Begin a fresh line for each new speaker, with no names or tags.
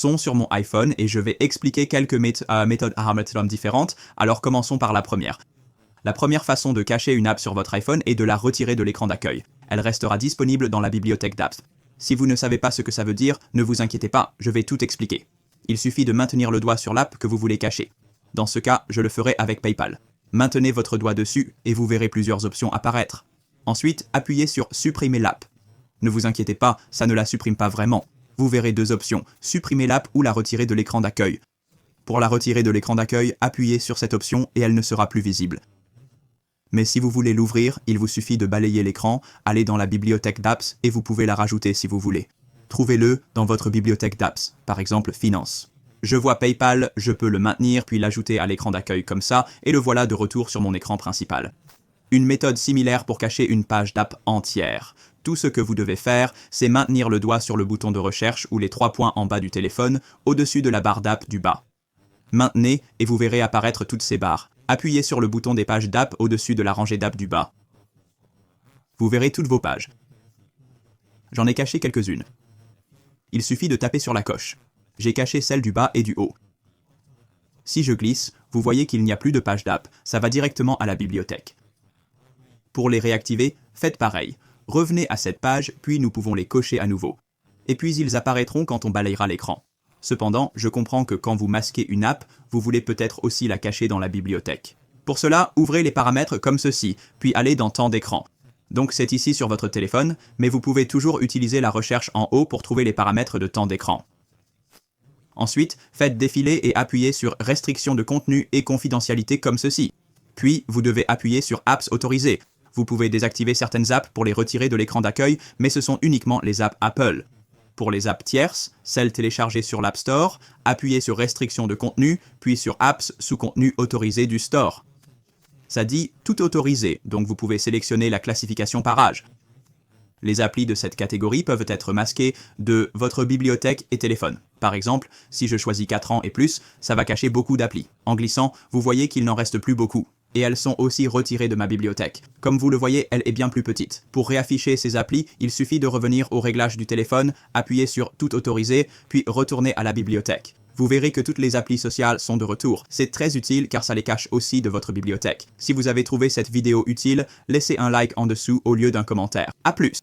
sont sur mon iPhone et je vais expliquer quelques méthodes différentes. Alors commençons par la première. La première façon de cacher une app sur votre iPhone est de la retirer de l'écran d'accueil. Elle restera disponible dans la bibliothèque d'apps. Si vous ne savez pas ce que ça veut dire, ne vous inquiétez pas, je vais tout expliquer. Il suffit de maintenir le doigt sur l'app que vous voulez cacher. Dans ce cas, je le ferai avec PayPal. Maintenez votre doigt dessus et vous verrez plusieurs options apparaître. Ensuite, appuyez sur « Supprimer l'app ». Ne vous inquiétez pas, ça ne la supprime pas vraiment. Vous verrez deux options, supprimer l'app ou la retirer de l'écran d'accueil. Pour la retirer de l'écran d'accueil, appuyez sur cette option et elle ne sera plus visible. Mais si vous voulez l'ouvrir, il vous suffit de balayer l'écran, aller dans la bibliothèque d'apps et vous pouvez la rajouter si vous voulez. Trouvez-le dans votre bibliothèque d'apps, par exemple Finance. Je vois PayPal, je peux le maintenir puis l'ajouter à l'écran d'accueil comme ça et le voilà de retour sur mon écran principal. Une méthode similaire pour cacher une page d'app entière. Tout ce que vous devez faire, c'est maintenir le doigt sur le bouton de recherche ou les 3 points en bas du téléphone, au-dessus de la barre d'app du bas. Maintenez et vous verrez apparaître toutes ces barres. Appuyez sur le bouton des pages d'app au-dessus de la rangée d'app du bas. Vous verrez toutes vos pages. J'en ai caché quelques-unes. Il suffit de taper sur la coche. J'ai caché celle du bas et du haut. Si je glisse, vous voyez qu'il n'y a plus de page d'app, ça va directement à la bibliothèque. Pour les réactiver, faites pareil. Revenez à cette page, puis nous pouvons les cocher à nouveau. Et puis ils apparaîtront quand on balayera l'écran. Cependant, je comprends que quand vous masquez une app, vous voulez peut-être aussi la cacher dans la bibliothèque. Pour cela, ouvrez les paramètres comme ceci, puis allez dans Temps d'écran. Donc c'est ici sur votre téléphone, mais vous pouvez toujours utiliser la recherche en haut pour trouver les paramètres de temps d'écran. Ensuite, faites défiler et appuyez sur Restriction de contenu et confidentialité comme ceci. Puis, vous devez appuyer sur Apps autorisées. Vous pouvez désactiver certaines apps pour les retirer de l'écran d'accueil, mais ce sont uniquement les apps Apple. Pour les apps tierces, celles téléchargées sur l'App Store, appuyez sur Restriction de contenu, puis sur Apps sous contenu autorisé du Store. Ça dit Tout autorisé, donc vous pouvez sélectionner la classification par âge. Les applis de cette catégorie peuvent être masquées de votre bibliothèque et téléphone. Par exemple, si je choisis 4 ans et plus, ça va cacher beaucoup d'applis. En glissant, vous voyez qu'il n'en reste plus beaucoup. Et elles sont aussi retirées de ma bibliothèque. Comme vous le voyez, elle est bien plus petite. Pour réafficher ces applis, il suffit de revenir au réglage du téléphone, appuyer sur Tout autorisé, puis retourner à la bibliothèque. Vous verrez que toutes les applis sociales sont de retour. C'est très utile car ça les cache aussi de votre bibliothèque. Si vous avez trouvé cette vidéo utile, laissez un like en dessous au lieu d'un commentaire. À plus!